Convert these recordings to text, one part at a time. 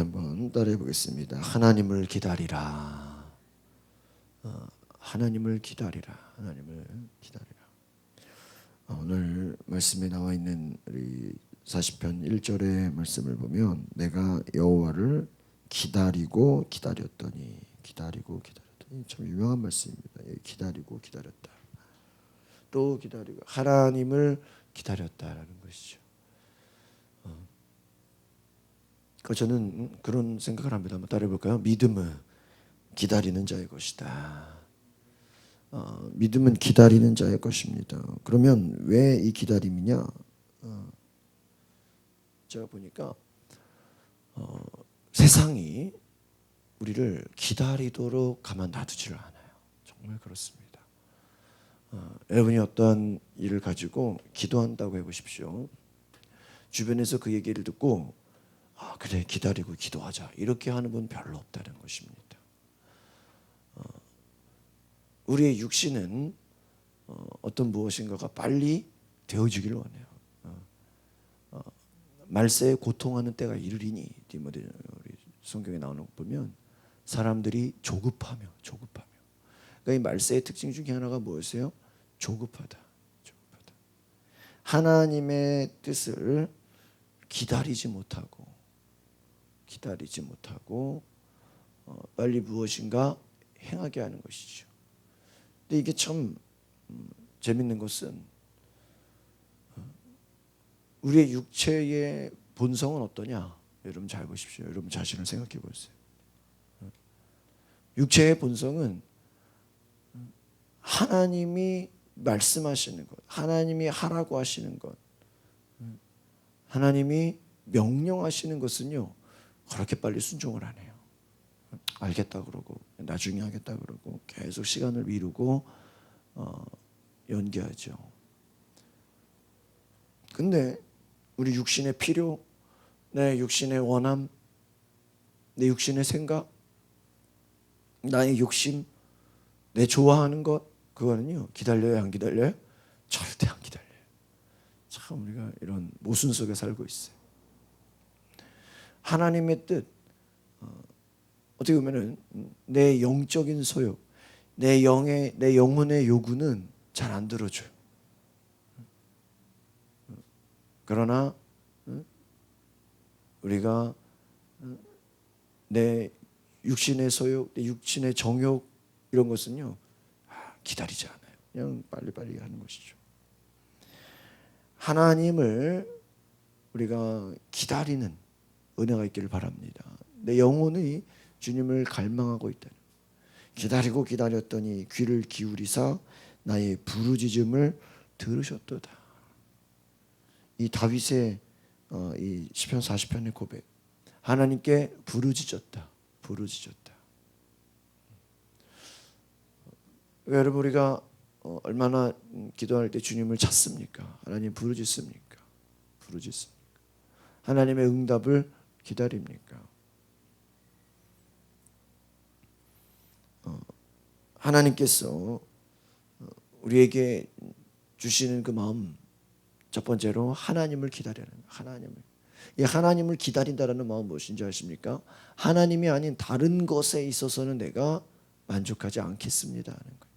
한번 따라해 보겠습니다. 하나님을 기다리라. 하나님을 기다리라. 하나님을 기다리라. 오늘 말씀에 나와 있는 우리 40편 1절의 말씀을 보면 내가 여호와를 기다리고 기다렸더니 참 유명한 말씀입니다. 기다리고 기다렸다. 또 기다리고 하나님을 기다렸다라는 것이죠. 저는 그런 생각을 합니다. 한번 따라해 볼까요? 믿음은 기다리는 자의 것이다. 믿음은 기다리는 자의 것입니다. 그러면 왜 이 기다림이냐? 제가 보니까 세상이 우리를 기다리도록 가만 놔두지를 않아요. 정말 그렇습니다. 여러분이 어떤 일을 가지고 기도한다고 해보십시오. 주변에서 그 얘기를 듣고 그래 기다리고 기도하자 이렇게 하는 분 별로 없다는 것입니다. 우리의 육신은 어떤 무엇인가가 빨리 되어지기를 원해요. 말세에 고통하는 때가 이르리니 디모데 우리 성경에 나오는 거 보면 사람들이 조급하며 그러니까 이 말세의 특징 중에 하나가 무엇이에요? 조급하다. 하나님의 뜻을 기다리지 못하고 빨리 무엇인가 행하게 하는 것이죠. 근데 이게 참 재밌는 것은 우리의 육체의 본성은 어떠냐? 여러분 잘 보십시오. 여러분 자신을 생각해 보세요. 육체의 본성은 하나님이 말씀하시는 것, 하나님이 하라고 하시는 것, 하나님이 명령하시는 것은요 그렇게 빨리 순종을 안 해요. 알겠다 그러고 나중에 하겠다 그러고 계속 시간을 미루고 연기하죠. 근데 우리 육신의 필요, 내 육신의 원함, 내 육신의 생각, 나의 욕심, 내 좋아하는 것, 그거는요 기다려요 안 기다려요? 절대 안 기다려요. 참 우리가 이런 모순 속에 살고 있어요. 하나님의 뜻, 어떻게 보면은 내 영적인 소욕, 내 영혼의 요구는 잘 안 들어줘요. 그러나 우리가 내 육신의 소욕, 내 육신의 정욕 이런 것은요 기다리지 않아요. 그냥 빨리빨리 하는 것이죠. 하나님을 우리가 기다리는 은혜가 있기를 바랍니다. 내 영혼이 주님을 갈망하고 있다. 기다리고 기다렸더니 귀를 기울이사 나의 부르짖음을 들으셨도다. 이 다윗의 이 시편 40편의 고백. 하나님께 부르짖었다. 여러분 우리가 얼마나 기도할 때 주님을 찾습니까? 하나님 부르짖습니까? 하나님의 응답을 기다립니까? 하나님께서 우리에게 주시는 그 마음, 첫 번째로 하나님을 기다리는 이 하나님을 기다린다라는 마음은 무엇인지 아십니까? 하나님이 아닌 다른 것에 있어서는 내가 만족하지 않겠습니다 하는 거예요.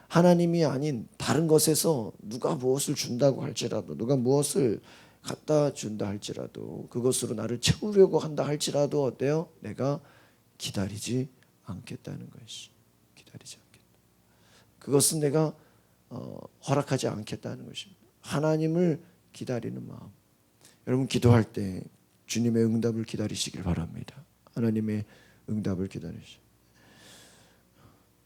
하나님이 아닌 다른 것에서 누가 무엇을 준다고 할지라도, 누가 무엇을 갖다 준다 할지라도, 그것으로 나를 채우려고 한다 할지라도 어때요? 내가 기다리지 않겠다는 것이. 그것은 내가 허락하지 않겠다는 것입니다. 하나님을 기다리는 마음. 여러분 기도할 때 주님의 응답을 기다리시길 바랍니다. 하나님의 응답을 기다리시죠.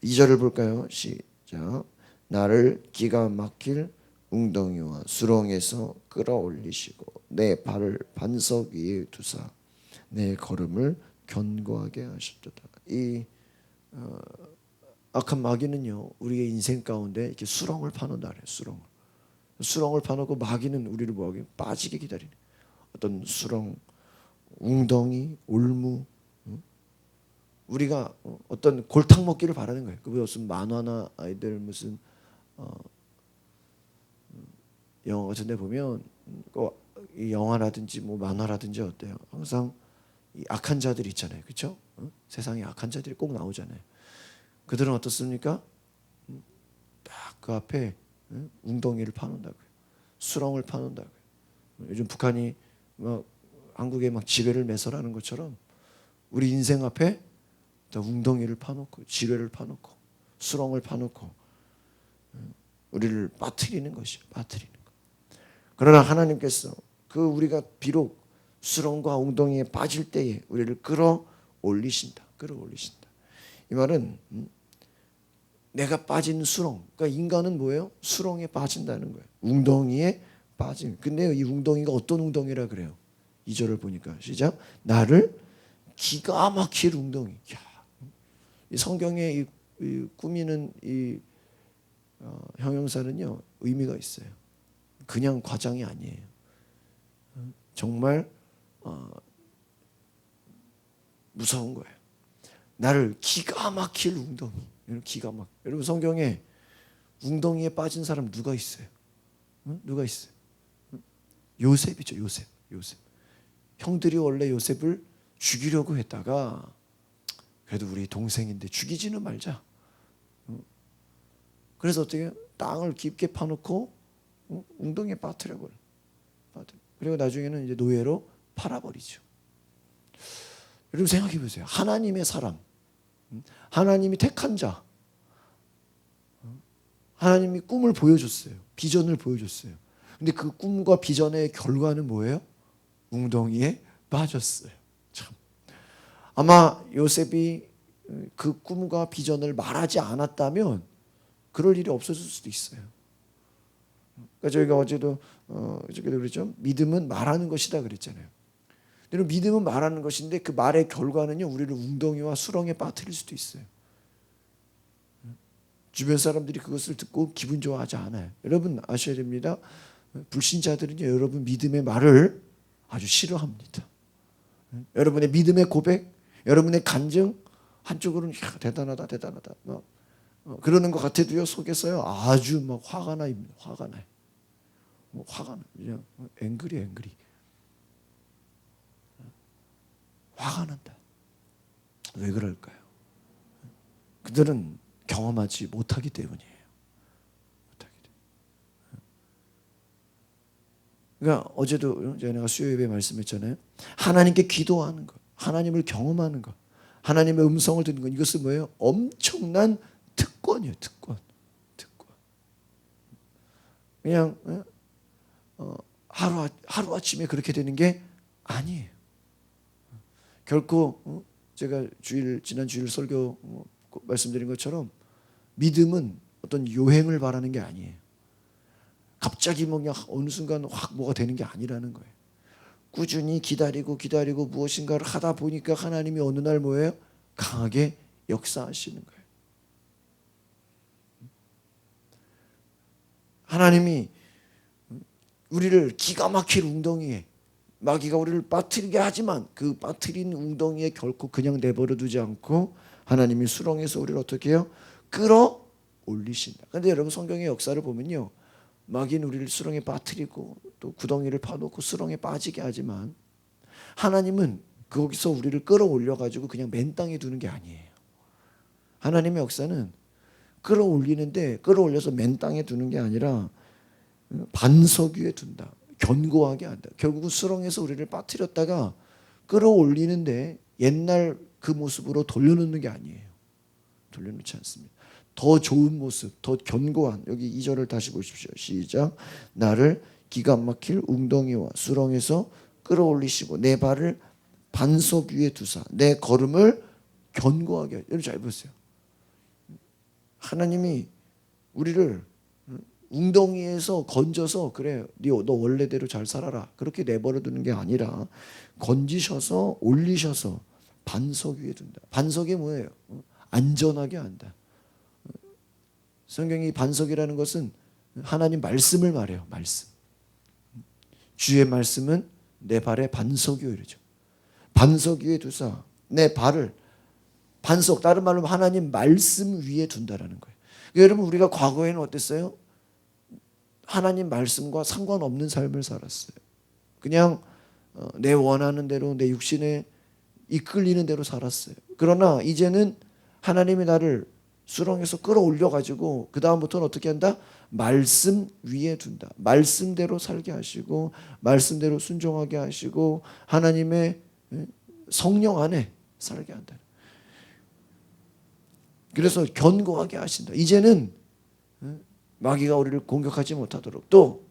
2절을 볼까요? 시작. 나를 기가 막힐 웅덩이와 수렁에서 끌어올리시고 내 발을 반석 위에 두사 내 걸음을 견고하게 하셨도다. 이 악한 마귀는요 우리의 인생 가운데 이렇게 수렁을 파놓는다 그래요. 수렁을 파놓고 마귀는 우리를 뭐하게 빠지게 기다리는 어떤 수렁, 웅덩이, 올무, 우리가 어떤 골탕 먹기를 바라는 거예요. 그 무슨 만화나 아이들 무슨 영화 같은 데 보면 이 영화라든지 뭐 만화라든지 어때요? 항상 이 악한 자들 있잖아요, 그렇죠? 세상에 악한 자들이 꼭 나오잖아요. 그들은 어떻습니까? 딱 그 앞에 웅덩이를 파놓는다고요. 수렁을 파놓는다고요. 요즘 북한이 막 한국에 막 지뢰를 매설하는 것처럼 우리 인생 앞에 다 웅덩이를 파놓고 지뢰를 파놓고 수렁을 파놓고 우리를 빠뜨리는 것이요. 빠뜨리는 것. 그러나 하나님께서 그 우리가 비록 수렁과 웅덩이에 빠질 때에 우리를 끌어올리신다. 끌어올리신다. 이 말은 내가 빠진 수렁. 그러니까 인간은 뭐예요? 수렁에 빠진다는 거예요. 웅덩이에 빠짐. 근데 이 웅덩이가 어떤 웅덩이라 그래요? 2절을 보니까 시작. 나를 기가 막힐 웅덩이. 야, 이 성경에 이 꾸미는 이 형용사는요 의미가 있어요. 그냥 과장이 아니에요. 정말 무서운 거예요. 나를 기가 막힐 웅덩이. 기가 막. 여러분 성경에 웅덩이에 빠진 사람 누가 있어요? 누가 있어요? 요셉이죠. 요셉. 형들이 원래 요셉을 죽이려고 했다가 그래도 우리 동생인데 죽이지는 말자. 그래서 어떻게 땅을 깊게 파놓고 웅덩이에 빠뜨려 버려. 그리고 나중에는 이제 노예로 팔아버리죠. 여러분 생각해 보세요. 하나님의 사람, 하나님이 택한 자, 하나님이 꿈을 보여줬어요. 비전을 보여줬어요. 근데 그 꿈과 비전의 결과는 뭐예요? 웅덩이에 빠졌어요. 참. 아마 요셉이 그 꿈과 비전을 말하지 않았다면 그럴 일이 없었을 수도 있어요. 그러니까 저희가 어제도 그랬죠. 믿음은 말하는 것이다 그랬잖아요. 여러분 믿음은 말하는 것인데 그 말의 결과는요 우리를 웅덩이와 수렁에 빠뜨릴 수도 있어요. 주변 사람들이 그것을 듣고 기분 좋아하지 않아요. 여러분 아셔야 됩니다. 불신자들은요 여러분 믿음의 말을 아주 싫어합니다. 여러분의 믿음의 고백, 여러분의 간증 한쪽으로는 대단하다 그러는 것 같아도요 속에서요 아주 막 화가 나입니다. 화가 나요. 화가 나. 그냥 앵그리. 화가 난다. 왜 그럴까요? 그들은 경험하지 못하기 때문이에요. 그러니까 어제도 제가 수요 예배 말씀했잖아요. 하나님께 기도하는 것, 하나님을 경험하는 것, 하나님의 음성을 듣는 것 이것은 뭐예요? 엄청난 특권이에요. 특권. 그냥 하루아침에 그렇게 되는 게 아니에요. 결코 제가 지난 주일 설교 말씀드린 것처럼 믿음은 어떤 요행을 바라는 게 아니에요. 갑자기 그냥 어느 순간 확 뭐가 되는 게 아니라는 거예요. 꾸준히 기다리고 무엇인가를 하다 보니까 하나님이 어느 날 뭐예요? 강하게 역사하시는 거예요. 하나님이 우리를 기가 막힐 웅덩이에 마귀가 우리를 빠뜨리게 하지만 그 빠뜨린 웅덩이에 결코 그냥 내버려 두지 않고 하나님이 수렁에서 우리를 어떻게 해요? 끌어올리신다. 그런데 여러분 성경의 역사를 보면요. 마귀는 우리를 수렁에 빠뜨리고 또 구덩이를 파놓고 수렁에 빠지게 하지만 하나님은 거기서 우리를 끌어올려가지고 그냥 맨 땅에 두는 게 아니에요. 하나님의 역사는 끌어올리는데 끌어올려서 맨 땅에 두는 게 아니라 반석 위에 둔다. 견고하게 한다. 결국은 수렁에서 우리를 빠뜨렸다가 끌어올리는데 옛날 그 모습으로 돌려놓는 게 아니에요. 돌려놓지 않습니다. 더 좋은 모습, 더 견고한 여기 2절을 다시 보십시오. 시작. 나를 기가 막힐 웅덩이와 수렁에서 끌어올리시고 내 발을 반석 위에 두사 내 걸음을 견고하게 하시고. 여러분 잘 보세요. 하나님이 우리를 웅덩이에서 건져서 그래 너 원래대로 잘 살아라 그렇게 내버려 두는 게 아니라 건지셔서 올리셔서 반석 위에 둔다. 반석이 뭐예요? 안전하게 한다. 성경이 반석이라는 것은 하나님 말씀을 말해요. 말씀. 주의 말씀은 내 발의 반석이요 이러죠. 반석 위에 두사 내 발을 반석 다른 말로 하나님 말씀 위에 둔다라는 거예요. 그러니까 여러분 우리가 과거에는 어땠어요? 하나님 말씀과 상관없는 삶을 살았어요. 그냥 내 원하는 대로 내 육신의 이끌리는 대로 살았어요. 그러나 이제는 하나님이 나를 수렁에서 끌어올려 가지고 그 다음부터는 어떻게 한다? 말씀 위에 둔다. 말씀대로 살게 하시고 말씀대로 순종하게 하시고 하나님의 성령 안에 살게 한다. 그래서 견고하게 하신다. 이제는 마귀가 우리를 공격하지 못하도록, 또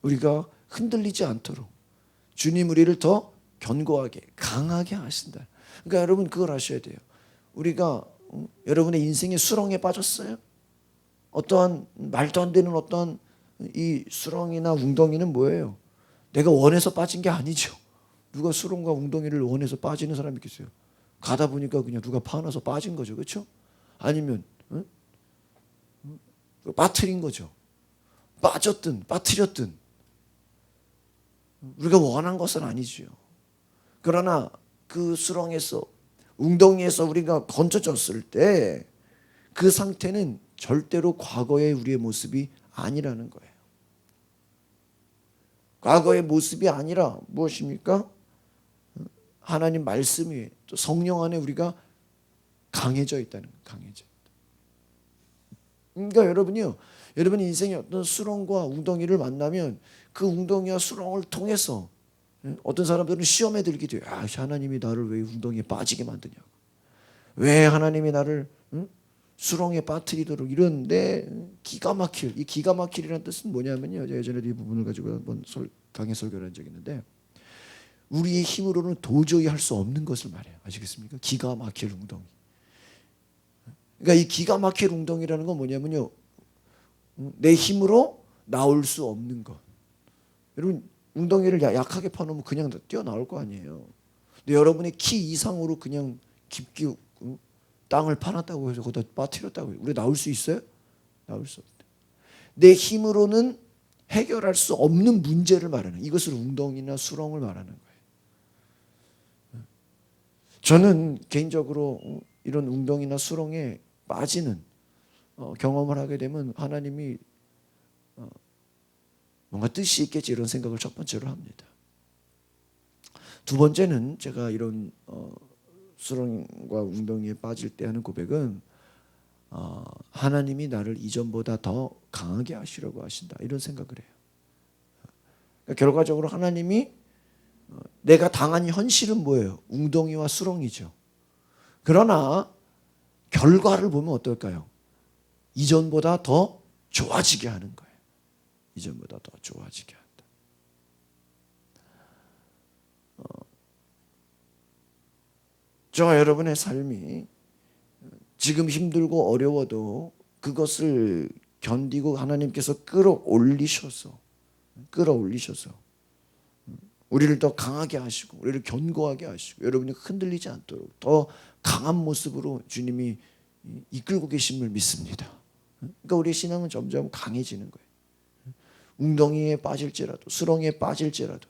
우리가 흔들리지 않도록 주님 우리를 더 견고하게 강하게 하신다. 그러니까 여러분 그걸 아셔야 돼요. 우리가 여러분의 인생의 수렁에 빠졌어요? 어떠한 말도 안 되는 어떠한 이 수렁이나 웅덩이는 뭐예요? 내가 원해서 빠진 게 아니죠. 누가 수렁과 웅덩이를 원해서 빠지는 사람이 있겠어요? 가다 보니까 그냥 누가 파놔서 빠진 거죠. 그렇죠? 아니면 빠뜨린 거죠. 빠졌든 빠뜨렸든 우리가 원한 것은 아니죠. 그러나 그 수렁에서 웅덩이에서 우리가 건져졌을 때 그 상태는 절대로 과거의 우리의 모습이 아니라는 거예요. 과거의 모습이 아니라 무엇입니까? 하나님 말씀 위에 또 성령 안에 우리가 강해져 있다는 거예요. 강해져 있다. 그러니까 여러분이요, 여러분 인생의 어떤 수렁과 웅덩이를 만나면 그 웅덩이와 수렁을 통해서 어떤 사람들은 시험에 들기도 해요. 아, 하나님이 나를 왜 웅덩이에 빠지게 만드냐고. 왜 하나님이 나를 수렁에 빠뜨리도록 이러는데 기가 막힐, 이 기가 막힐이라는 뜻은 뭐냐면요. 제가 예전에도 이 부분을 가지고 한번 강의 설교를 한 적이 있는데 우리의 힘으로는 도저히 할 수 없는 것을 말해요. 아시겠습니까? 기가 막힐 웅덩이. 그러니까 이 기가 막힐 웅덩이라는 건 뭐냐면요. 내 힘으로 나올 수 없는 것. 여러분 웅덩이를 약하게 파놓으면 그냥 뛰어나올 거 아니에요. 근데 여러분의 키 이상으로 그냥 깊게 땅을 파놨다고 해서 거기다 빠뜨렸다고 해요. 우리 나올 수 있어요? 나올 수 없다. 내 힘으로는 해결할 수 없는 문제를 말하는, 이것을 웅덩이나 수렁을 말하는 거예요. 저는 개인적으로 이런 웅덩이나 수렁에 빠지는 경험을 하게 되면 하나님이 뭔가 뜻이 있겠지 이런 생각을 첫 번째로 합니다. 두 번째는 제가 이런 수렁과 웅덩이에 빠질 때 하는 고백은 하나님이 나를 이전보다 더 강하게 하시려고 하신다 이런 생각을 해요. 그러니까 결과적으로 하나님이 내가 당한 현실은 뭐예요? 웅덩이와 수렁이죠. 그러나 결과를 보면 어떨까요? 이전보다 더 좋아지게 하는 거예요. 이전보다 더 좋아지게 한다. 저와 여러분의 삶이 지금 힘들고 어려워도 그것을 견디고 하나님께서 끌어올리셔서 우리를 더 강하게 하시고 우리를 견고하게 하시고 여러분이 흔들리지 않도록 더 강한 모습으로 주님이 이끌고 계심을 믿습니다. 그러니까 우리의 신앙은 점점 강해지는 거예요. 웅덩이에 빠질지라도 수렁에 빠질지라도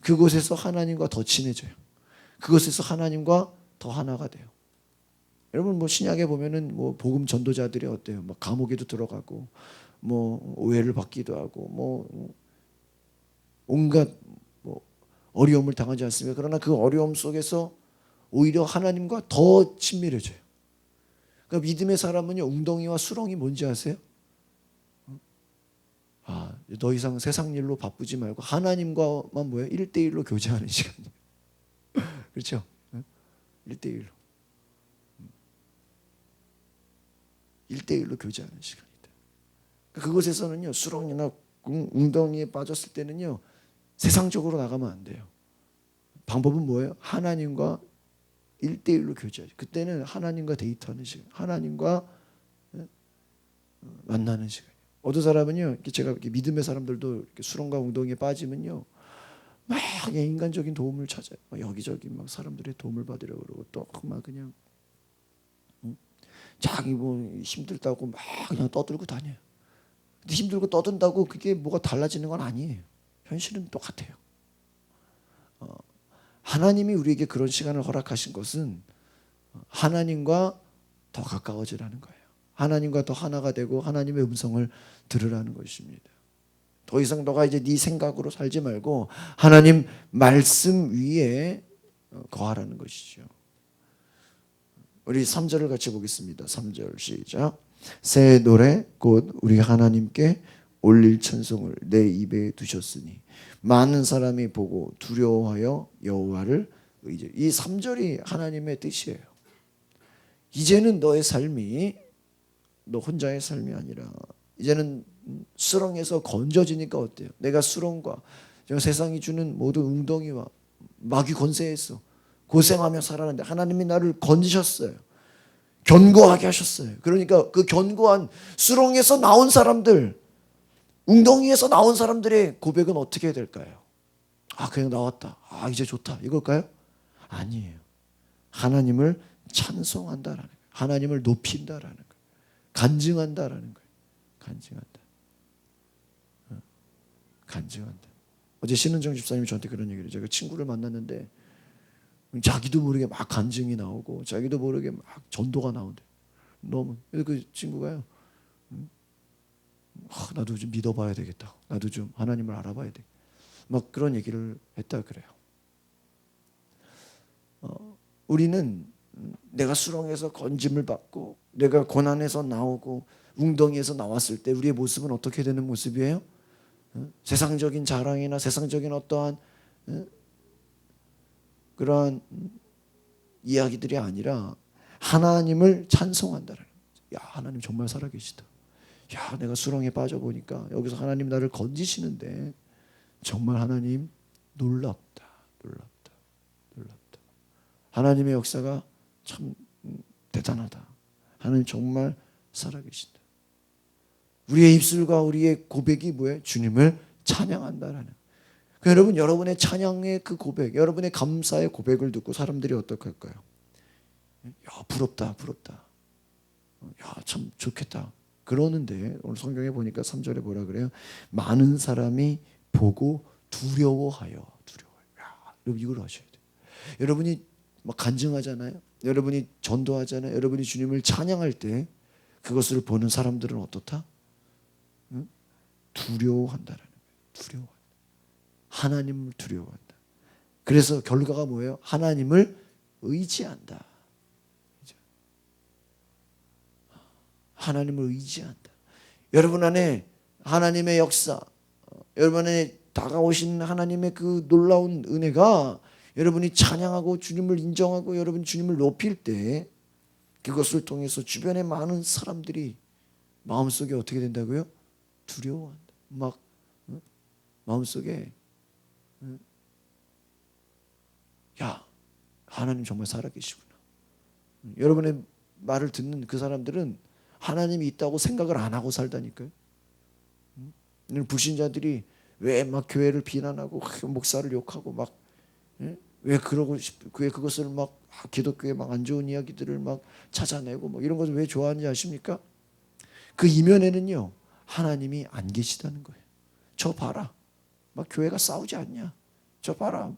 그곳에서 하나님과 더 친해져요. 그곳에서 하나님과 더 하나가 돼요. 여러분 뭐 신약에 보면은 뭐 복음 전도자들이 어때요? 막 감옥에도 들어가고 뭐 오해를 받기도 하고 뭐 온갖 뭐 어려움을 당하지 않습니까? 그러나 그 어려움 속에서 오히려 하나님과 더 친밀해져요. 그러니까 믿음의 사람은요 웅덩이와 수렁이 뭔지 아세요? 더 이상 세상 일로 바쁘지 말고 하나님과만 뭐예요? 1대1로 교제하는 시간이에요. 그렇죠? 1대1로. 1대1로 교제하는 시간이다. 그곳에서는요 수렁이나 웅덩이에 빠졌을 때는요 세상적으로 나가면 안 돼요. 방법은 뭐예요? 하나님과 1대1로 교제하죠. 그때는 하나님과 데이트하는 시간, 하나님과 만나는 시간. 어떤 사람은요, 제가 이렇게 믿음의 사람들도 이렇게 수렁과 웅덩이에 빠지면요, 막 인간적인 도움을 찾아요. 막 여기저기 막 사람들의 도움을 받으려고 그러고 또 막 그냥 자기 뭐 힘들다고 막 그냥 떠들고 다녀요. 근데 힘들고 떠든다고 그게 뭐가 달라지는 건 아니에요. 현실은 똑같아요. 하나님이 우리에게 그런 시간을 허락하신 것은 하나님과 더 가까워지라는 거예요. 하나님과 더 하나가 되고 하나님의 음성을 들으라는 것입니다. 더 이상 너가 이제 네 생각으로 살지 말고 하나님 말씀 위에 거하라는 것이죠. 우리 3절을 같이 보겠습니다. 3절 시작. 새 노래 곧 우리 하나님께 올릴 찬송을 내 입에 두셨으니 많은 사람이 보고 두려워하여 여호와를 의지. 이 3절이 하나님의 뜻이에요. 이제는 너의 삶이 너 혼자의 삶이 아니라 이제는 수렁에서 건져지니까 어때요? 내가 수렁과 세상이 주는 모든 웅덩이와 마귀 권세에서 고생하며 살았는데 하나님이 나를 건지셨어요. 견고하게 하셨어요. 그러니까 그 견고한 수렁에서 나온 사람들, 웅덩이에서 나온 사람들의 고백은 어떻게 될까요? 아, 그냥 나왔다. 아, 이제 좋다. 이걸까요? 아니에요. 하나님을 찬송한다라는 거예요. 하나님을 높인다라는 거예요. 간증한다라는 거예요. 간증한다. 간증한다. 어제 신은정 집사님이 저한테 그런 얘기를 해요. 제가 친구를 만났는데 자기도 모르게 막 간증이 나오고 자기도 모르게 막 전도가 나오대. 너무. 그래서 그 친구가요. 나도 좀 믿어봐야 되겠다. 나도 좀 하나님을 알아봐야 돼. 막 그런 얘기를 했다 그래요. 우리는 내가 수렁에서 건짐을 받고 내가 고난에서 나오고 웅덩이에서 나왔을 때 우리의 모습은 어떻게 되는 모습이에요? 세상적인 자랑이나 세상적인 어떠한 그러한 이야기들이 아니라 하나님을 찬송한다는 거예요. 야, 하나님 정말 살아계시다. 야, 내가 수렁에 빠져보니까 여기서 하나님 나를 건지시는데 정말 하나님 놀랍다. 놀랍다. 놀랍다. 하나님의 역사가 참 대단하다. 하나님 정말 살아계신다. 우리의 입술과 우리의 고백이 뭐예요? 주님을 찬양한다라는. 여러분, 여러분의 찬양의 그 고백, 여러분의 감사의 고백을 듣고 사람들이 어떻게 할까요? 야, 부럽다, 부럽다. 야, 참 좋겠다. 그러는데 오늘 성경에 보니까 3절에 뭐라 그래요? 많은 사람이 보고 두려워하여. 야, 여러분 이걸 하셔야 돼요. 여러분이 막 간증하잖아요. 여러분이 전도하잖아요. 여러분이 주님을 찬양할 때 그것을 보는 사람들은 어떻다? 응? 두려워한다라는 거예요. 두려워한다. 하나님을 두려워한다. 그래서 결과가 뭐예요? 하나님을 의지한다. 하나님을 의지한다. 여러분 안에 하나님의 역사, 여러분 안에 다가오신 하나님의 그 놀라운 은혜가 여러분이 찬양하고 주님을 인정하고 여러분 주님을 높일 때 그것을 통해서 주변의 많은 사람들이 마음속에 어떻게 된다고요? 두려워한다. 막 마음속에 야, 하나님 정말 살아계시구나. 여러분의 말을 듣는 그 사람들은 하나님이 있다고 생각을 안 하고 살다니까요. 불신자들이 왜 막 교회를 비난하고 목사를 욕하고 막 왜 그러고 왜 그것을 막 기독교의 막 안 좋은 이야기들을 막 찾아내고 뭐 이런 것을 왜 좋아하는지 아십니까? 그 이면에는요 하나님이 안 계시다는 거예요. 저 봐라, 막 교회가 싸우지 않냐? 저 봐라,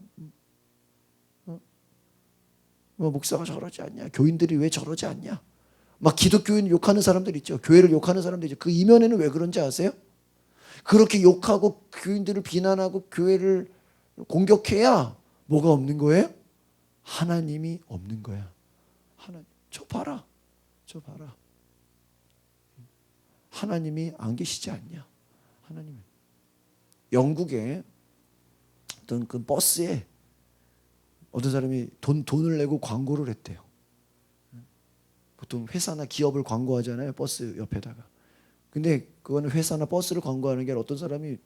뭐 목사가 저러지 않냐? 교인들이 왜 저러지 않냐? 막 기독교인 욕하는 사람들 있죠. 교회를 욕하는 사람들 있죠. 그 이면에는 왜 그런지 아세요? 그렇게 욕하고 교인들을 비난하고 교회를 공격해야 뭐가 없는 거예요? 하나님이 없는 거야. 하나님, 저 봐라. 저 봐라. 하나님이 안 계시지 않냐? 하나님이. 영국에 어떤 그 버스에 어떤 사람이 돈을 내고 광고를 했대요. 보통 회사나 기업을 광고하잖아요. 버스 옆에다가. 근데 그거는 회사나 버스를 광고하는 게 아니라 어떤 사람이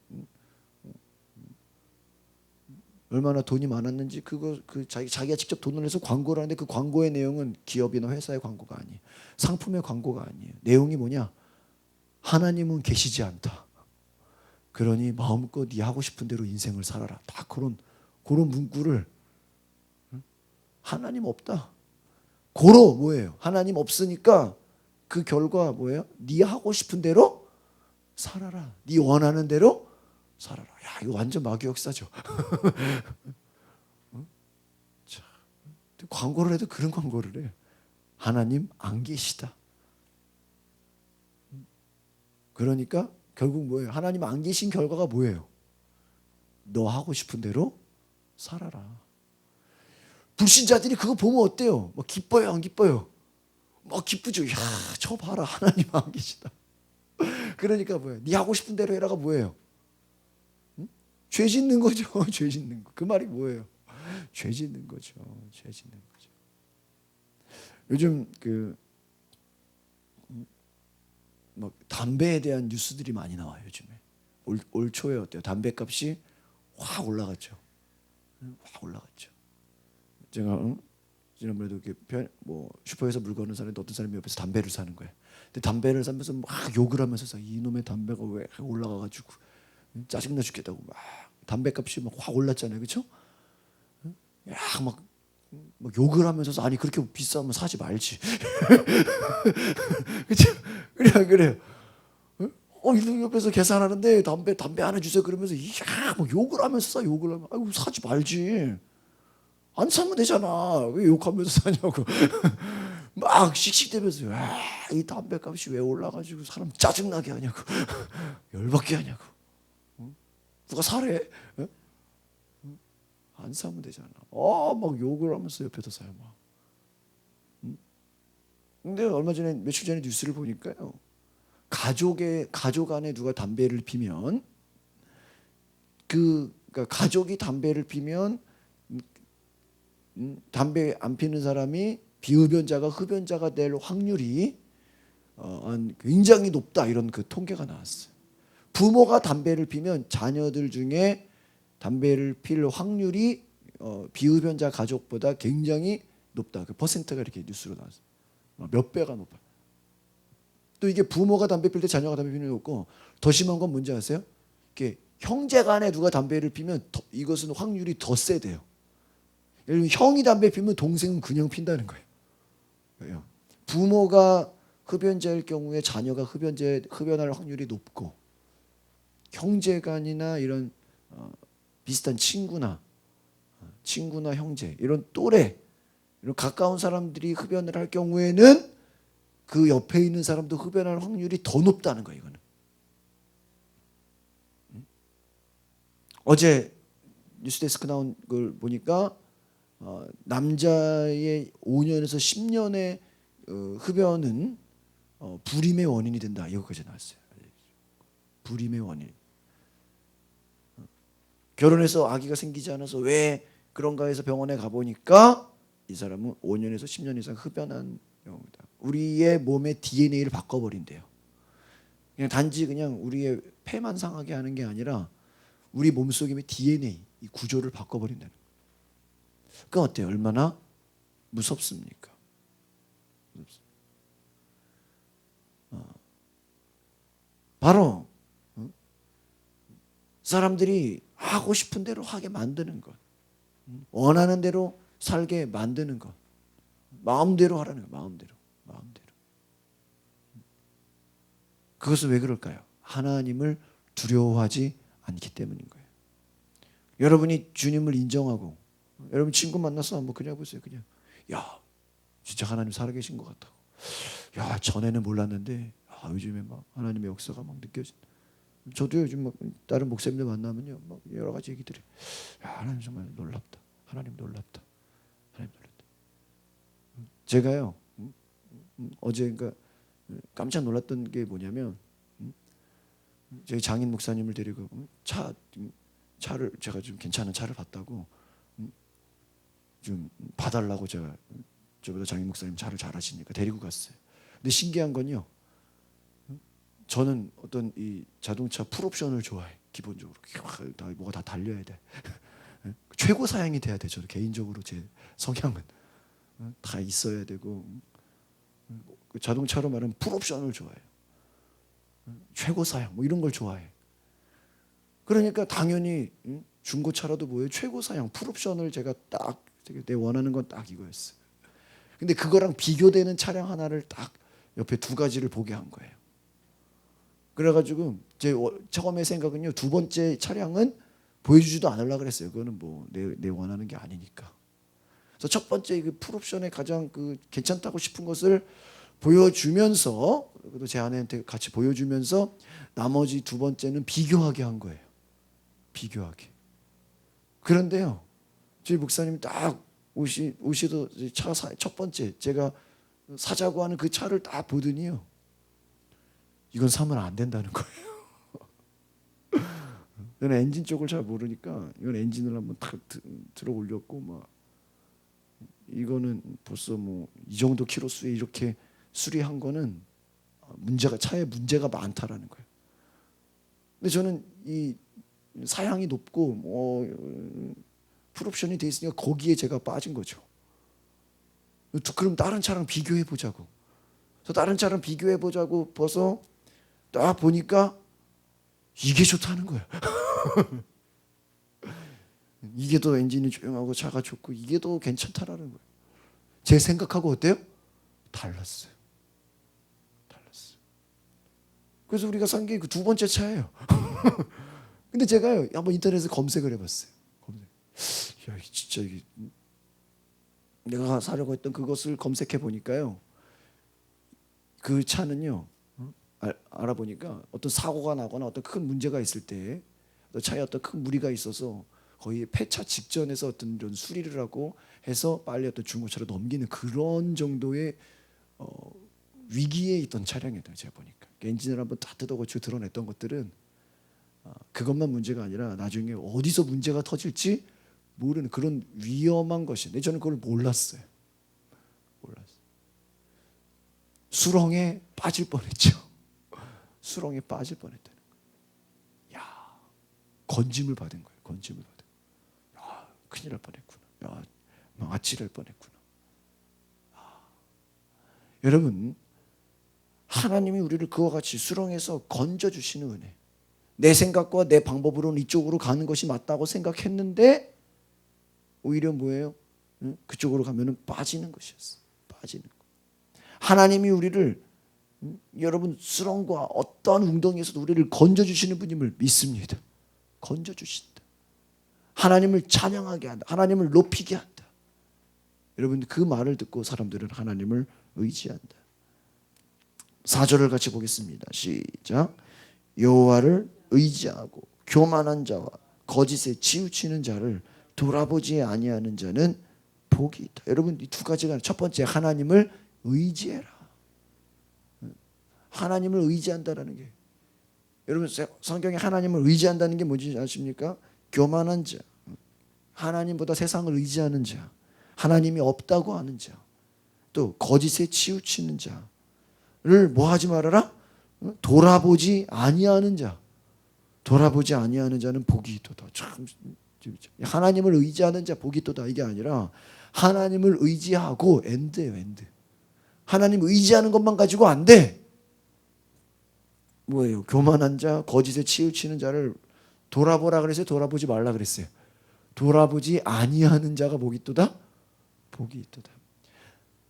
얼마나 돈이 많았는지 자기가 직접 돈을 내서 광고를 하는데 그 광고의 내용은 기업이나 회사의 광고가 아니에요. 상품의 광고가 아니에요. 내용이 뭐냐? 하나님은 계시지 않다. 그러니 마음껏 네 하고 싶은 대로 인생을 살아라. 다 그런 문구를 하나님 없다. 고로 뭐예요? 하나님 없으니까 그 결과 뭐예요? 네 하고 싶은 대로 살아라. 네 원하는 대로 살아라. 야, 이거 완전 마귀 역사죠. 자, 광고를 해도 그런 광고를 해. 하나님 안 계시다. 그러니까 결국 뭐예요? 하나님 안 계신 결과가 뭐예요? 너 하고 싶은 대로 살아라. 불신자들이 그거 보면 어때요? 막 기뻐요, 안 기뻐요? 막 기쁘죠. 야, 저 봐라, 하나님 안 계시다. 그러니까 뭐예요? 네 하고 싶은 대로 해라가 뭐예요? 응? 죄 짓는 거죠. 죄 짓는 거. 그 말이 뭐예요? 죄 짓는 거죠. 죄 짓는 거죠. 요즘 막 담배에 대한 뉴스들이 많이 나와요. 요즘에 올 초에 어때요? 담배값이 확 올라갔죠. 확 올라갔죠. 제가 지난번에도 이렇게 슈퍼에서 물건을 사는데 어떤 사람이 옆에서 담배를 사는 거예요. 근데 담배를 사면서 막 욕을 하면서 이놈의 담배가 왜 올라가가지고 짜증나 죽겠다고 막 담배값이 막 확 올랐잖아요, 그렇죠? 막 욕을 하면서 아니 그렇게 비싸면 사지 말지, 그렇죠? 그래요. 이 옆에서 계산하는데 담배 하나 주세요 그러면서 막 욕을 하면서 욕을 하면 아이고 사지 말지. 안 사면 되잖아. 왜 욕하면서 사냐고. 막 씩씩대면서 이 담배값이 왜 올라가지고 사람 짜증나게 하냐고. 열받게 하냐고. 누가 사래? 안 사면 되잖아. 막 욕을 하면서 옆에서 사요. 막. 근데 며칠 전에 뉴스를 보니까요. 가족 안에 누가 담배를 피면 그러니까 가족이 담배를 피면 담배 안 피는 사람이 비흡연자가 흡연자가 될 확률이 굉장히 높다 이런 그 통계가 나왔어요. 부모가 담배를 피면 자녀들 중에 담배를 필 확률이 비흡연자 가족보다 굉장히 높다. 그 퍼센트가 이렇게 뉴스로 나왔어요. 몇 배가 높아요. 또 이게 부모가 담배 필 때 자녀가 담배 피는 게 없고 더 심한 건 뭔지 아세요? 이게 형제간에 누가 담배를 피면 이것은 확률이 더 세대요. 예를 들면 형이 담배 피면 동생은 그냥 핀다는 거예요. 왜요? 부모가 흡연자일 경우에 자녀가 흡연할 확률이 높고 형제간이나 이런 비슷한 친구나 형제 이런 또래 이런 가까운 사람들이 흡연을 할 경우에는 그 옆에 있는 사람도 흡연할 확률이 더 높다는 거예요. 이거는 어제 뉴스데스크 나온 걸 보니까 남자의 5년에서 10년의 흡연은 불임의 원인이 된다. 이거까지 나왔어요. 불임의 원인. 결혼해서 아기가 생기지 않아서 왜 그런가 해서 병원에 가보니까 이 사람은 5년에서 10년 이상 흡연한 경우다. 우리의 몸의 DNA를 바꿔버린대요. 단지 우리의 폐만 상하게 하는 게 아니라 우리 몸속의 DNA 이 구조를 바꿔버린다는 거예요. 그 어때요? 얼마나 무섭습니까? 바로 사람들이 하고 싶은 대로 하게 만드는 것, 원하는 대로 살게 만드는 것, 마음대로 하라는 거예요. 마음대로. 그것은 왜 그럴까요? 하나님을 두려워하지 않기 때문인 거예요. 여러분이 주님을 인정하고 여러분 친구 만나서 한번 그냥 보세요. 그냥 야 진짜 하나님 살아계신 것 같다고. 야 전에는 몰랐는데 요즘에 막 하나님의 역사가 막 느껴진다. 저도 요즘 막 다른 목사님들 만나면요 막 여러 가지 얘기들이 하나님 정말 놀랍다. 하나님 놀랍다. 하나님 놀랍다. 제가요 어제 그러니까 깜짝 놀랐던 게 뭐냐면 저희 장인 목사님을 데리고 차를 제가 좀 괜찮은 차를 봤다고 좀 봐달라고 제가 저보다 장인 목사님 차를 잘 하시니까 데리고 갔어요. 근데 신기한 건요. 저는 어떤 이 자동차 풀옵션을 좋아해. 기본적으로 뭐가 다 달려야 돼. 최고 사양이 돼야 돼. 저는 개인적으로 제 성향은 다 있어야 되고 자동차로 말하면 풀옵션을 좋아해요. 최고 사양 뭐 이런 걸 좋아해. 그러니까 당연히 중고차라도 뭐예요? 최고 사양 풀옵션을 제가 딱 내 원하는 건 딱 이거였어요. 근데 그거랑 비교되는 차량 하나를 딱 옆에 두 가지를 보게 한 거예요. 그래가지고 제 처음에 생각은요. 두 번째 차량은 보여주지도 않으려고 그랬어요. 그거는 뭐 내 원하는 게 아니니까. 그래서 첫 번째 그 풀옵션에 가장 괜찮다고 싶은 것을 보여주면서 그래도 제 아내한테 같이 보여주면서 나머지 두 번째는 비교하게 한 거예요. 비교하게. 그런데요. 저희 목사님이 딱 오시도 첫 번째 제가 사자고 하는 그 차를 딱 보더니요, 이건 사면 안 된다는 거예요. 저는 엔진 쪽을 잘 모르니까 이건 엔진을 한번 탁 들어 올렸고, 막 이거는 벌써 뭐 이 정도 키로수에 이렇게 수리한 거는 차에 문제가 많다라는 거예요. 근데 저는 이 사양이 높고 뭐 풀옵션이 돼 있으니까 거기에 제가 빠진 거죠. 그럼 다른 차랑 비교해 보자고. 그래서 다른 차랑 비교해 보자고 벌써 딱 보니까 이게 좋다는 거예요. 이게 더 엔진이 조용하고 차가 좋고 이게 더 괜찮다라는 거예요. 제 생각하고 어때요? 달랐어요. 그래서 우리가 산 게 그 두 번째 차예요. 근데 제가요, 한번 인터넷에 검색을 해봤어요. 야, 진짜 이게 내가 사려고 했던 그것을 검색해 보니까요, 그 차는요, 알아보니까 어떤 사고가 나거나 어떤 큰 문제가 있을 때, 차에 어떤 큰 무리가 있어서 거의 폐차 직전에서 어떤 이런 수리를 하고 해서 빨리 어떤 중고차로 넘기는 그런 정도의 위기에 있던 차량이었어요. 제가 보니까 엔진을 한번 다 뜯어고치고 드러냈던 것들은 그것만 문제가 아니라 나중에 어디서 문제가 터질지 모르는 그런 위험한 것인데, 저는 그걸 몰랐어요. 수렁에 빠질 뻔했죠. 수렁에 빠질 뻔했다는 거예요. 야, 건짐을 받은 거예요. 건짐을 받은 거예요. 야, 큰일 날 뻔했구나. 야, 아찔할 뻔했구나. 여러분, 하나님이 우리를 그와 같이 수렁에서 건져주시는 은혜, 내 생각과 내 방법으로는 이쪽으로 가는 것이 맞다고 생각했는데 오히려 뭐예요? 그쪽으로 가면은 빠지는 것이었어. 빠지는 거. 하나님이 우리를 여러분 수렁과 어떠한 웅덩이에서도 우리를 건져주시는 분임을 믿습니다. 건져주신다. 하나님을 찬양하게 한다. 하나님을 높이게 한다. 여러분, 그 말을 듣고 사람들은 하나님을 의지한다. 4절을 같이 보겠습니다. 시작. 여호와를 의지하고 교만한 자와 거짓에 치우치는 자를 돌아보지 아니하는 자는 복이 있다. 여러분, 이 두 가지가, 첫 번째 하나님을 의지해라. 하나님을 의지한다라는 게, 여러분 성경에 하나님을 의지한다는 게 뭔지 아십니까? 교만한 자, 하나님보다 세상을 의지하는 자, 하나님이 없다고 하는 자, 또 거짓에 치우치는 자를 뭐 하지 말아라? 돌아보지 아니하는 자. 돌아보지 아니하는 자는 복이 있도다. 참, 하나님을 의지하는 자 복이 있도다 이게 아니라 하나님을 의지하고 엔드예요. 엔드. 하나님 의지하는 것만 가지고 안 돼. 뭐예요? 교만한 자, 거짓에 치우치는 자를 돌아보라 그랬어요? 돌아보지 말라 그랬어요? 돌아보지 아니하는 자가 복이 있도다? 복이 있도다.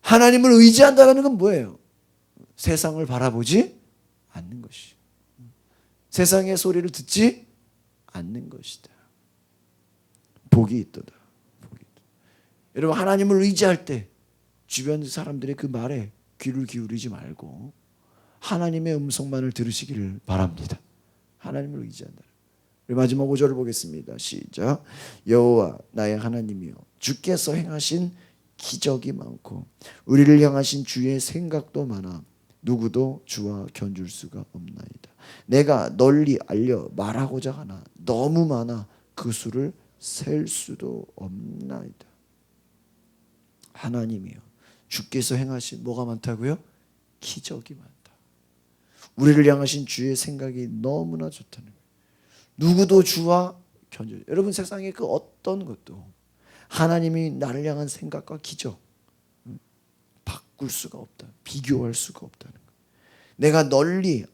하나님을 의지한다는 건 뭐예요? 세상을 바라보지 않는 것이, 세상의 소리를 듣지 않는 것이다. 복이 있도다. 복이 있도다. 여러분, 하나님을 의지할 때 주변 사람들의 그 말에 귀를 기울이지 말고 하나님의 음성만을 들으시기를 바랍니다. 하나님을 의지한다. 마지막 5절을 보겠습니다. 시작. 여호와 나의 하나님이여, 주께서 행하신 기적이 많고 우리를 향하신 주의 생각도 많아 누구도 주와 견줄 수가 없나이다. 내가 널리 알려 말하고자 하나 너무 많아 그 수를 셀 수도 없나이다. 하나님이여, 주께서 행하신 뭐가 많다고요? 기적이 많다. 우리를 향하신 주의 생각이 너무나 좋다는 거예요. 누구도 주와 견줄. 여러분, 세상의 그 어떤 것도 하나님이 나를 향한 생각과 기적 바꿀 수가 없다. 비교할 수가 없다는 거예요. 내가 널리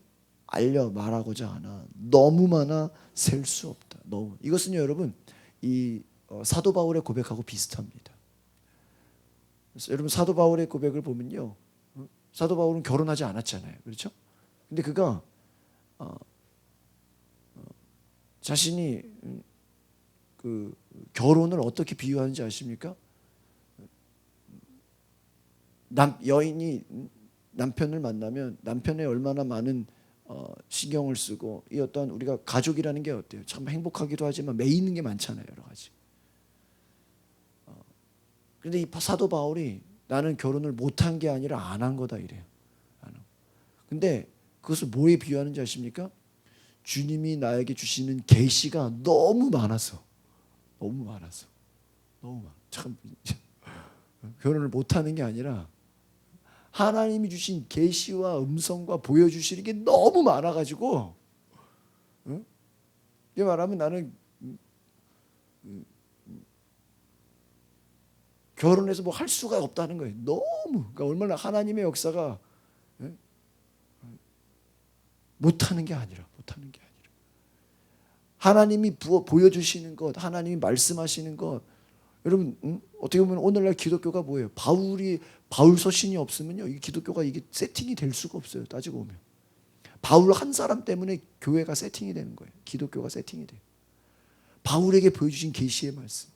알려 말하고자 하나 너무 많아 셀 수 없다. 너무. 이것은요, 여러분, 이 사도 바울의 고백하고 비슷합니다. 그래서 여러분, 사도 바울의 고백을 보면요, 사도 바울은 결혼하지 않았잖아요. 그렇죠? 근데 그가 자신이 그 결혼을 어떻게 비유하는지 아십니까? 여인이 남편을 만나면 남편에 얼마나 많은 신경을 쓰고, 이 어떤 우리가 가족이라는 게 어때요? 참 행복하기도 하지만 매이는 게 많잖아요, 여러 가지. 근데 이 사도 바울이 나는 결혼을 못한 게 아니라 안 한 거다 이래요. 근데 그것을 뭐에 비유하는지 아십니까? 주님이 나에게 주시는 계시가 너무 많아서 참 결혼을 못하는 게 아니라 하나님이 주신 계시와 음성과 보여주시는 게 너무 많아가지고, 응? 이게 말하면 나는 결혼해서 뭐 할 수가 없다는 거예요. 너무 그러니까 얼마나 하나님의 역사가 못하는 게 아니라 하나님이 보여주시는 것, 하나님이 말씀하시는 것. 여러분 어떻게 보면 오늘날 기독교가 뭐예요? 바울 서신이 없으면요, 이 기독교가 이게 세팅이 될 수가 없어요. 따지고 보면 바울 한 사람 때문에 교회가 세팅이 되는 거예요. 기독교가 세팅이 돼요. 바울에게 보여주신 계시의 말씀.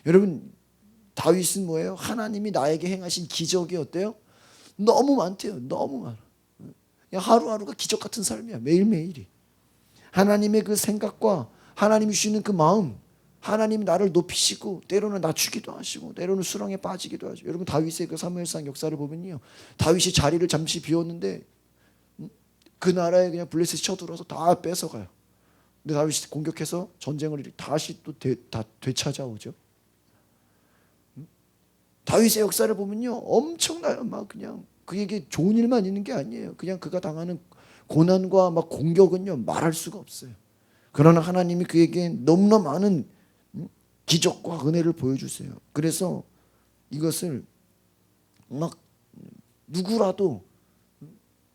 여러분 다윗은 뭐예요? 하나님이 나에게 행하신 기적이 어때요? 너무 많대요. 너무 많아. 그냥 하루하루가 기적 같은 삶이야. 매일매일이. 하나님의 그 생각과 하나님이 주시는 그 마음, 하나님이 나를 높이시고 때로는 낮추기도 하시고 때로는 수렁에 빠지기도 하죠. 여러분 다윗의 그 사무엘상 역사를 보면요, 다윗이 자리를 잠시 비웠는데 그 나라에 그냥 블레셋이 쳐들어서 다 뺏어가요. 근데 다윗이 공격해서 전쟁을 다시 또 다 되찾아오죠. 다윗의 역사를 보면요, 엄청나요. 막 그냥 그에게 좋은 일만 있는 게 아니에요. 그냥 그가 당하는 고난과 막 공격은요 말할 수가 없어요. 그러나 하나님이 그에게 너무나 많은 기적과 은혜를 보여주세요. 그래서 이것을 막 누구라도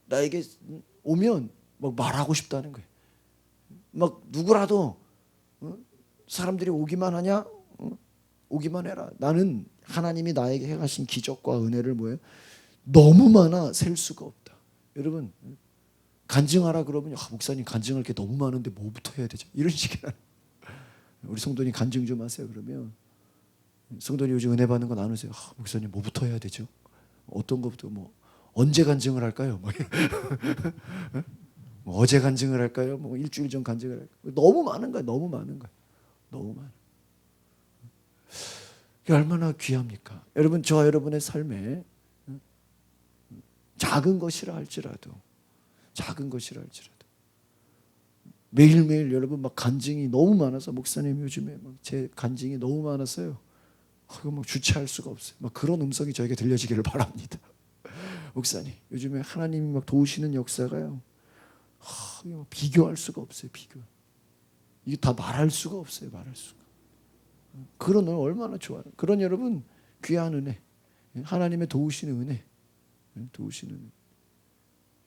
나에게 오면 막 말하고 싶다는 거예요. 막 누구라도 사람들이 오기만 하냐? 오기만 해라. 나는 하나님이 나에게 행하신 기적과 은혜를 뭐예요? 너무 많아 셀 수가 없다. 여러분 간증하라 그러면 목사님 간증할 게 너무 많은데 뭐부터 해야 되죠? 이런 식이라. 우리 성도님 간증 좀 하세요. 그러면 성도님 요즘 은혜 받는 거 나누세요. 목사님 뭐부터 해야 되죠? 어떤 것부터 뭐 언제 간증을 할까요? 뭐 어제 간증을 할까요? 뭐 일주일 전 간증을 할까요? 너무 많은 거야. 너무 많은 거야. 너무 많아. 이게 얼마나 귀합니까? 여러분 저와 여러분의 삶에 작은 것이라 할지라도 매일매일 여러분 막 간증이 너무 많아서 목사님 요즘에 막 제 간증이 너무 많아서요. 그거 막 주체할 수가 없어요. 막 그런 음성이 저에게 들려지기를 바랍니다. 목사님 요즘에 하나님이 막 도우시는 역사가요. 비교할 수가 없어요. 이게 다 말할 수가 없어요. 말할 수가. 그런 은혜 얼마나 좋아요. 그런 여러분 귀한 은혜, 하나님의 도우시는 은혜,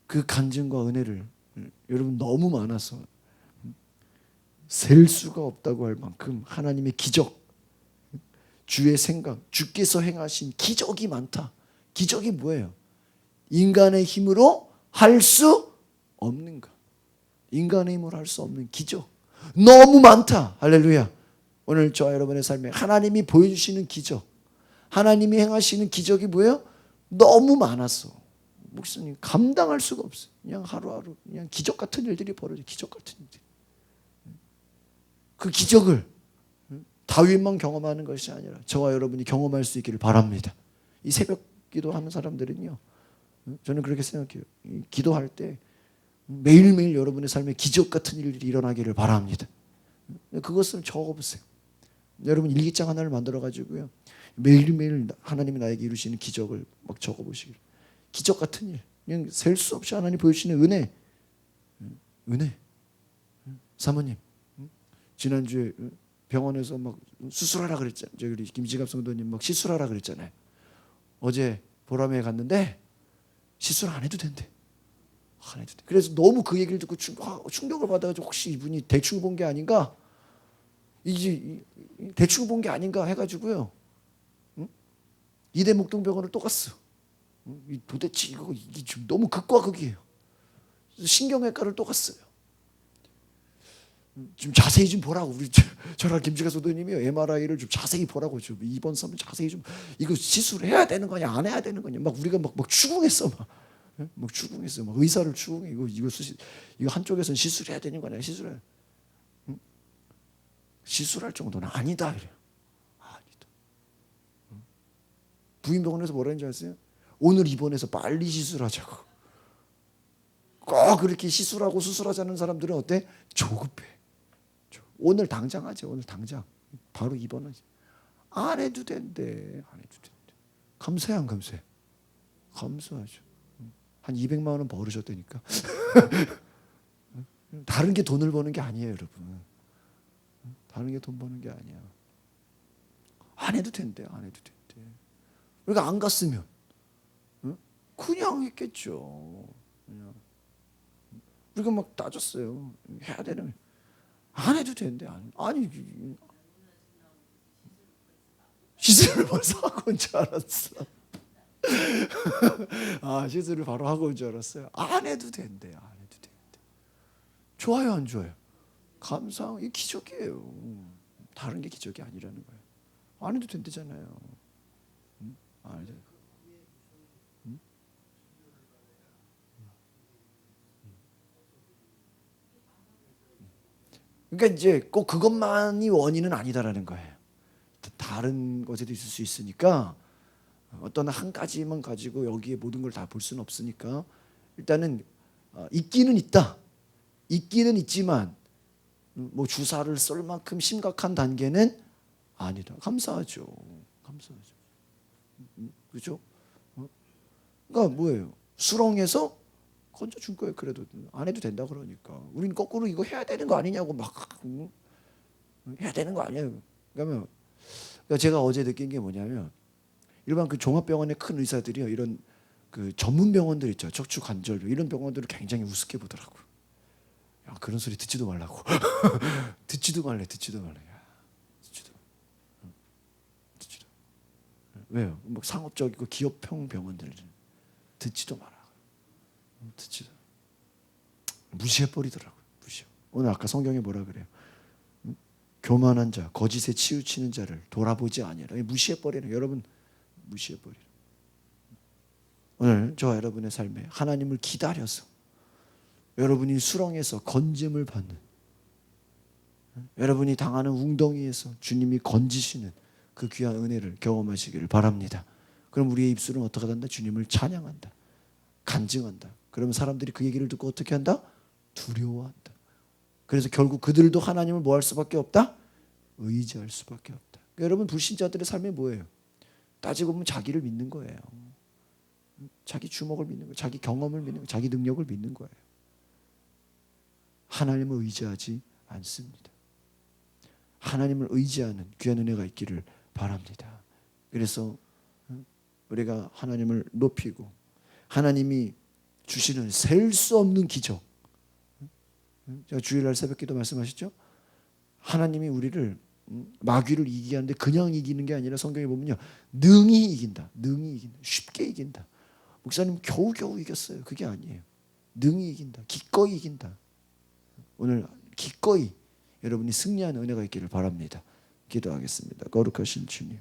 그 간증과 은혜를 여러분 너무 많아서 셀 수가 없다고 할 만큼 하나님의 기적, 주의 생각, 주께서 행하신 기적이 많다. 기적이 뭐예요? 인간의 힘으로 할 수 없는 것. 인간의 힘으로 할 수 없는 기적. 너무 많다. 할렐루야. 오늘 저와 여러분의 삶에 하나님이 보여주시는 기적, 하나님이 행하시는 기적이 뭐예요? 너무 많았어. 목사님 감당할 수가 없어요. 그냥 하루하루 그냥 기적 같은 일들이 벌어져. 기적 같은 일들. 그 기적을 다윗만 경험하는 것이 아니라 저와 여러분이 경험할 수 있기를 바랍니다. 이 새벽 기도하는 사람들은요, 저는 그렇게 생각해요. 기도할 때 매일매일 여러분의 삶에 기적 같은 일들이 일어나기를 바랍니다. 그것을 적어보세요. 여러분 일기장 하나를 만들어 가지고요, 매일매일 하나님이 나에게 이루시는 기적을 막 적어보시길. 기적 같은 일, 그냥 셀 수 없이 하나님 보여주시는 은혜. 사모님 지난주에 병원에서 막 수술하라 그랬잖아요. 저희 우리 김지갑 성도님 막 시술하라 그랬잖아요. 어제 보람에 갔는데 시술 안 해도 된대. 안 해도 돼. 그래서 너무 그 얘기를 듣고 충격을 받아가지고 혹시 이분이 대충 본 게 아닌가? 이제 대충 본 게 아닌가 해가지고요. 이대 목동병원을 또 갔어. 도대체 이게 지금 너무 극과 극이에요. 신경외과를 또 갔어요. 좀 자세히 좀 보라고. 우리 저랑 김지가 소도님이요, MRI를 좀 자세히 보라고. 좀 입원 사면 자세히 좀 이거 시술해야 되는 거냐 안 해야 되는 거냐. 막 우리가 막 추궁했어. 막 추궁했어. 막 의사를 추궁해. 이거 한쪽에서는 시술해야 되는 거냐. 시술할 정도는 아니다. 이래요. 아니다. 부인병원에서 뭐라는 줄 아세요? 오늘 입원해서 빨리 시술하자고. 꼭 그렇게 시술하고 수술하자는 사람들은 어때? 조급해. 오늘 당장 하지. 오늘 당장. 바로 입원하지. 안 해도 된대. 안 해도 된대. 감사해 안 감사해? 감사하죠. 한 200만 원은 벌으셨다니까. 다른 게 돈을 버는 게 아니에요, 여러분. 다른 게 돈 버는 게 아니야. 안 해도 된대. 안 해도 된대. 그러니까 안 갔으면 그냥 했겠죠. 그냥. 우리가 막 따졌어요. 해야 되는. 안 해도 된대. 아니 시술을 벌써 하고 온 줄 알았어. 아, 시술을 바로 하고 온 줄 알았어요. 안 해도 된대. 안 해도 된대. 좋아요, 안 좋아요? 감사해요. 이게 기적이에요. 다른 게 기적이 아니라는 거예요. 안 해도 된대잖아요. 안 해도. 그러니까 이제 꼭 그것만이 원인은 아니다라는 거예요. 다른 것에도 있을 수 있으니까 어떤 한 가지만 가지고 여기에 모든 걸 다 볼 수는 없으니까 일단은 있기는 있다. 있기는 있지만 뭐 주사를 쏠 만큼 심각한 단계는 아니다. 감사하죠. 감사하죠. 그렇죠? 그러니까 뭐예요? 수렁에서 건져준 거예요. 그래도 안 해도 된다 그러니까. 우린 거꾸로 이거 해야 되는 거 아니냐고 막 해야 되는 거 아니에요. 그러면 제가 어제 느낀 게 뭐냐면 일반 그 종합병원의 큰 의사들이요 이런 그 전문 병원들 있죠. 척추 관절 이런 병원들을 굉장히 우습게 보더라고요. 야, 그런 소리 듣지도 말라고. 듣지도 말래. 듣지도 말래. 야, 듣지도. 듣지도. 왜요? 뭐 상업적이고 기업형 병원들은 듣지도 마라. 듣지도. 무시해 버리더라고요. 무시. 오늘 아까 성경에 뭐라 그래요? 교만한 자, 거짓에 치우치는 자를 돌아보지 아니하라. 무시해 버리는 여러분 무시해 버리는. 오늘 저와 여러분의 삶에 하나님을 기다려서 여러분이 수렁에서 건짐을 받는 여러분이 당하는 웅덩이에서 주님이 건지시는 그 귀한 은혜를 경험하시기를 바랍니다. 그럼 우리의 입술은 어떻게 한다? 주님을 찬양한다. 간증한다. 그러면 사람들이 그 얘기를 듣고 어떻게 한다? 두려워한다. 그래서 결국 그들도 하나님을 뭐 할 수밖에 없다? 의지할 수밖에 없다. 그러니까 여러분 불신자들의 삶이 뭐예요? 따지고 보면 자기를 믿는 거예요. 자기 주먹을 믿는 거예요. 자기 경험을 믿는 거예요. 자기 능력을 믿는 거예요. 하나님을 의지하지 않습니다. 하나님을 의지하는 귀한 은혜가 있기를 바랍니다. 그래서 우리가 하나님을 높이고 하나님이 주시는 셀 수 없는 기적. 제가 주일날 새벽기도 말씀하셨죠? 하나님이 우리를 마귀를 이기게 하는데 그냥 이기는 게 아니라 성경에 보면요. 능히 이긴다. 능히 이긴다. 쉽게 이긴다. 목사님 겨우겨우 이겼어요. 그게 아니에요. 능히 이긴다. 기꺼이 이긴다. 오늘 기꺼이 여러분이 승리하는 은혜가 있기를 바랍니다. 기도하겠습니다. 거룩하신 주님.